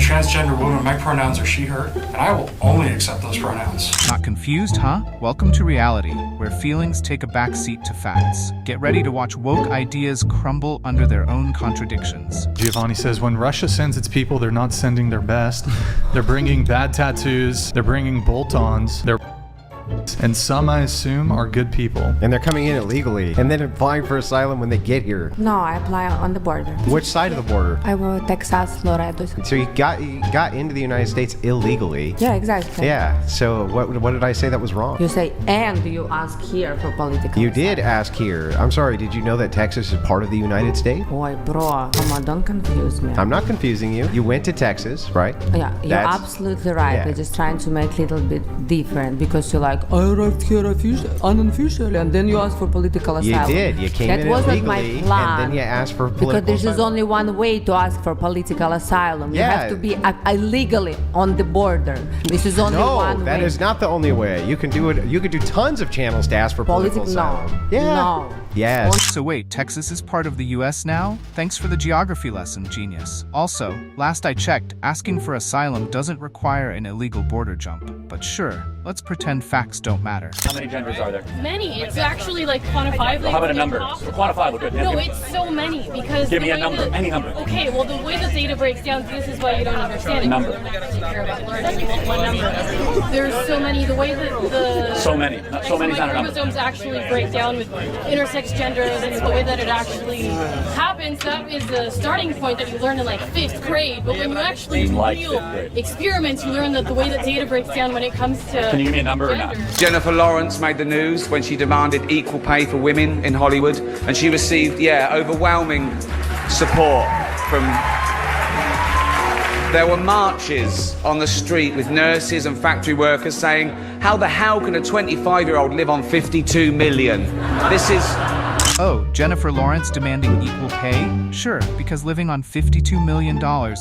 transgender woman. My pronouns are she, her, and I will only accept those pronouns. Not confused, huh? Welcome to reality, where feelings take a backseat to facts. Get ready to watch woke ideas crumble under their own contradictions. Giovanni says when Russia sends its people, they're not sending their best. They're bringing bad tattoos. They're bringing bolt-ons. And some, I assume, are good people. And they're coming in illegally and then applying for asylum when they get here. No, I apply on the border. Which side of the border? I will Texas, Laredo. So you got into the United States illegally. Yeah, exactly. Yeah. So what did I say that was wrong? You say, and you ask here for political You asylum. did ask here. I'm sorry, did you know that Texas is part of the United States? Boy, bro, come on, don't confuse me. I'm not confusing you. You went to Texas, right? Yeah, you're absolutely right. Yeah. They're just trying to make it a little bit different because you're like, I arrived here unofficially, and then you asked for political asylum. You did. You came that in wasn't illegally, my plan. and then you asked for political Because there's just asylum. only one way to ask for political asylum. Yeah. You have to be illegally on the border. This is only one way. No, that is not the only way. You can do it. You could do tons of channels to ask for political asylum. No. Yeah. No. Yes. So wait, Texas is part of the US now? Thanks for the geography lesson, genius. Also, last I checked, asking for asylum doesn't require an illegal border jump. But sure, let's pretend facts don't matter. How many genders are there? Many. It's actually like quantifiable. Well, how about a number? Quantifiable, good. No, it's so many because Give me the a way number, that- any number. Okay, well the way the data breaks down, this is why you don't understand it. Number. You don't actually care about learning. You want one number. There's so many. The way that the So many. So many's not a number. chromosomes actually break down with intersex genders and the way that it actually happens, that is the starting point that you learn in like 5th grade. But when you actually do Like real 5th grade. experiments, you learn that the way that data breaks down when it comes to Can you give me a number or not? gender. Jennifer Lawrence made the news when she demanded equal pay for women in Hollywood, and she received, overwhelming support from... There were marches on the street with nurses and factory workers saying, how the hell can a 25-year-old live on 52 million? This is... Oh, Jennifer Lawrence demanding equal pay? Sure, because living on $52 million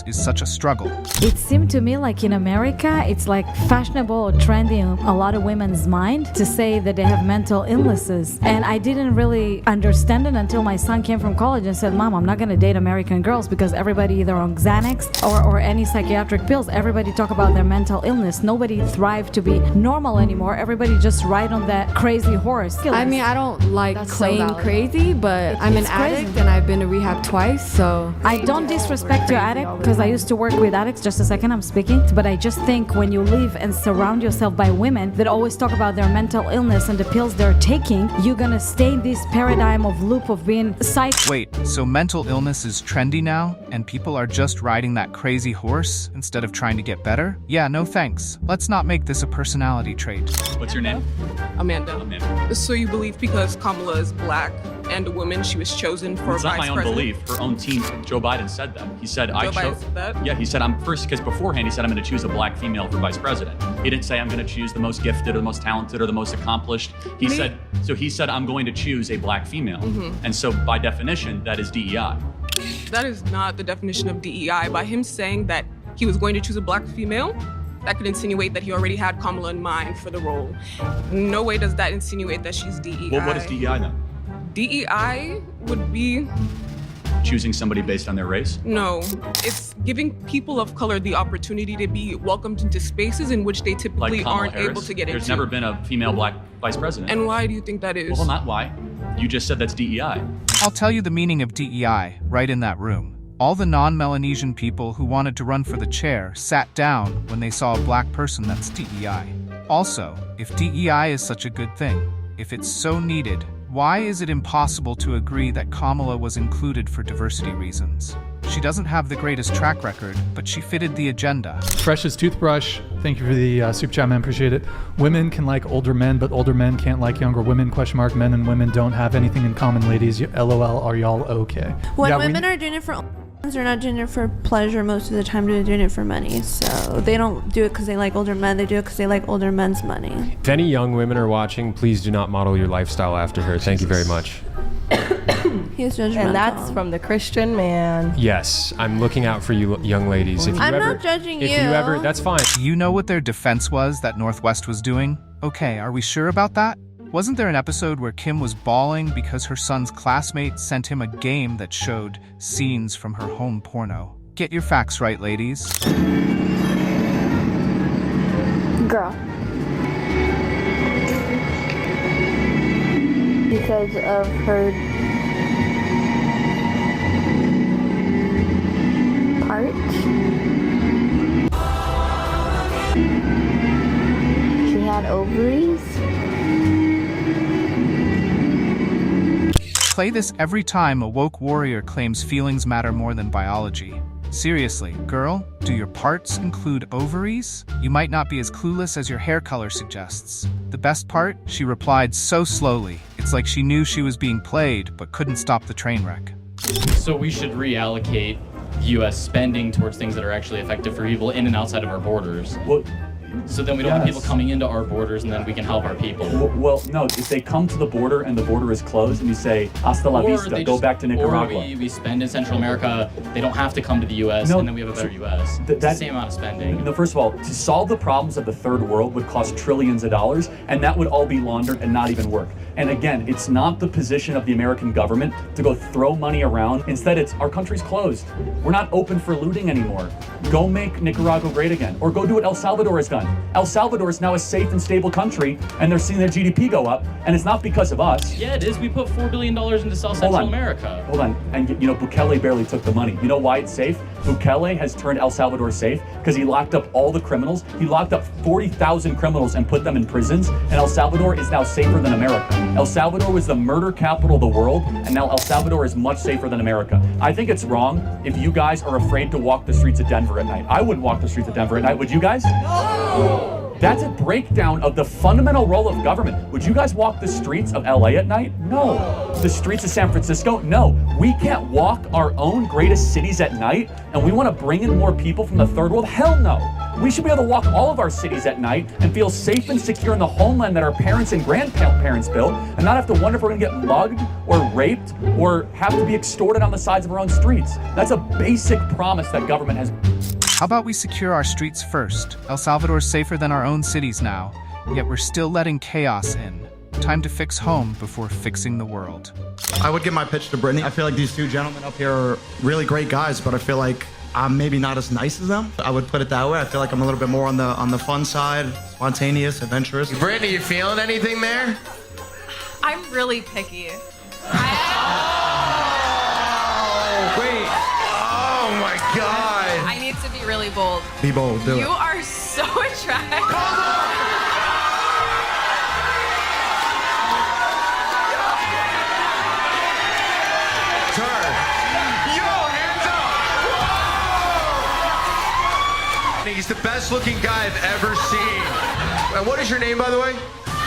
is such a struggle. It seemed to me like in America, it's like fashionable or trendy in a lot of women's mind to say that they have mental illnesses. And I didn't really understand it until my son came from college and said, Mom, I'm not going to date American girls because everybody either on Xanax or any psychiatric pills. Everybody talk about their mental illness. Nobody thrive to be normal anymore. Everybody just ride on that crazy horse. I mean, I don't like That's so playing valid. crazy, but I'm an It's crazy. addict and I've been to rehab twice, so... I don't disrespect your addict because I used to work with addicts. Just a second, I'm speaking. But I just think when you live and surround yourself by women that always talk about their mental illness and the pills they're taking, you're gonna stay in this paradigm of loop of being psych. Wait, so mental illness is trendy now, and people are just riding that crazy horse instead of trying to get better? Yeah, no thanks. Let's not make this a personality trait. What's your name? Amanda. Amanda. So you believe because Kamala is black and a woman, she was chosen for It's vice not my own president? belief. Her own team, Joe Biden said that. He said, Joe I Biden chose. said that? Yeah, he said, I'm first, because beforehand he said, I'm going to choose a black female for vice president. He didn't say, I'm going to choose the most gifted or the most talented or the most accomplished. He said, I'm going to choose a black female. And so by definition, that is DEI. That is not the definition of DEI. By him saying that he was going to choose a black female, that could insinuate that he already had Kamala in mind for the role. No way does that insinuate that she's DEI. Well, what is DEI then? DEI would be, Choosing somebody based on their race? no, it's giving people of color the opportunity to be welcomed into spaces in which they Like typically Kamala aren't Harris? able to get There's into. never been a female black vice president. And why do you think that is? Well, not why. You just said that's DEI. I'll tell you the meaning of DEI right in that room. All the non-Melanesian people who wanted to run for the chair sat down when they saw a black person that's DEI. Also, if DEI is such a good thing, if it's so needed, why is it impossible to agree that Kamala was included for diversity reasons? She doesn't have the greatest track record, but she fitted the agenda. Fresh's Toothbrush, thank you for the super chat, man. Appreciate it. Women can like older men, but older men can't like younger women. Question mark. Men and women don't have anything in common, ladies. LOL, are y'all okay? When Yeah, women are doing it for they're not doing it for pleasure most of the time. They're doing it for money. So they don't do it because they like older men. They do it because they like older men's money. If any young women are watching, please do not model your lifestyle after her. Thank you very much. He's judgmental. And that's from the Christian man. Yes, I'm looking out for you young ladies. If you I'm ever, not judging if you. you ever, that's fine. You know what their defense was that Northwest was doing? Okay, are we sure about that? Wasn't there an episode where Kim was bawling because her son's classmate sent him a game that showed scenes from her home porno? Get your facts right, ladies. Girl. Because of her parts. She had ovaries. Play this every time a woke warrior claims feelings matter more than biology. Seriously, girl, do your parts include ovaries? You might not be as clueless as your hair color suggests. The best part? She replied so slowly. It's like she knew she was being played, but couldn't stop the train wreck. So we should reallocate U.S. spending towards things that are actually effective for people in and outside of our borders. Well, so then we don't have people coming into our borders, and then we can help our people. Well, no, if they come to the border and the border is closed and you say, hasta la vista, go back to Nicaragua. Or we spend in Central America, they don't have to come to the U.S., and then we have a better U.S. It's the same amount of spending. No, first of all, to solve the problems of the third world would cost trillions of dollars, and that would all be laundered and not even work. And again, it's not the position of the American government to go throw money around. Instead, it's our country's closed. We're not open for looting anymore. Go make Nicaragua great again, or go do what El Salvador has done. El Salvador is now a safe and stable country, and they're seeing their GDP go up, and it's not because of us. Yeah, it is. We put $4 billion into South Central America. Hold on. And you know, Bukele barely took the money. You know why it's safe? Bukele has turned El Salvador safe because he locked up all the criminals. He locked up 40,000 criminals and put them in prisons, and El Salvador is now safer than America. El Salvador was the murder capital of the world, and now El Salvador is much safer than America. I think it's wrong if you guys are afraid to walk the streets of Denver at night. I wouldn't walk the streets of Denver at night. Would you guys? No! That's a breakdown of the fundamental role of government. Would you guys walk the streets of LA at night? No. The streets of San Francisco? No. We can't walk our own greatest cities at night, and we want to bring in more people from the third world? Hell no. We should be able to walk all of our cities at night and feel safe and secure in the homeland that our parents and grandparents built, and not have to wonder if we're going to get mugged or raped or have to be extorted on the sides of our own streets. That's a basic promise that government has. How about we secure our streets first? El Salvador's safer than our own cities now, yet we're still letting chaos in. Time to fix home before fixing the world. I would give my pitch to Brittany. I feel like these two gentlemen up here are really great guys, but I feel like I'm maybe not as nice as them. I would put it that way. I feel like I'm a little bit more on the fun side, spontaneous, adventurous. Brittany, you feeling anything there? I'm really picky. Oh, wait. Oh, my God. I need to be really bold. Be bold, do it. You are so attractive. Turn. Yo, hands up. Whoa. He's the best looking guy I've ever seen. And what is your name, by the way?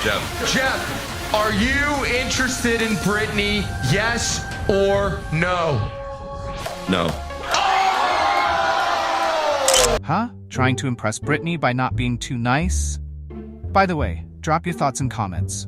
Jeff. Jeff, are you interested in Brittany, yes or no? No. Huh? Trying to impress Brittany by not being too nice? By the way, drop your thoughts in comments.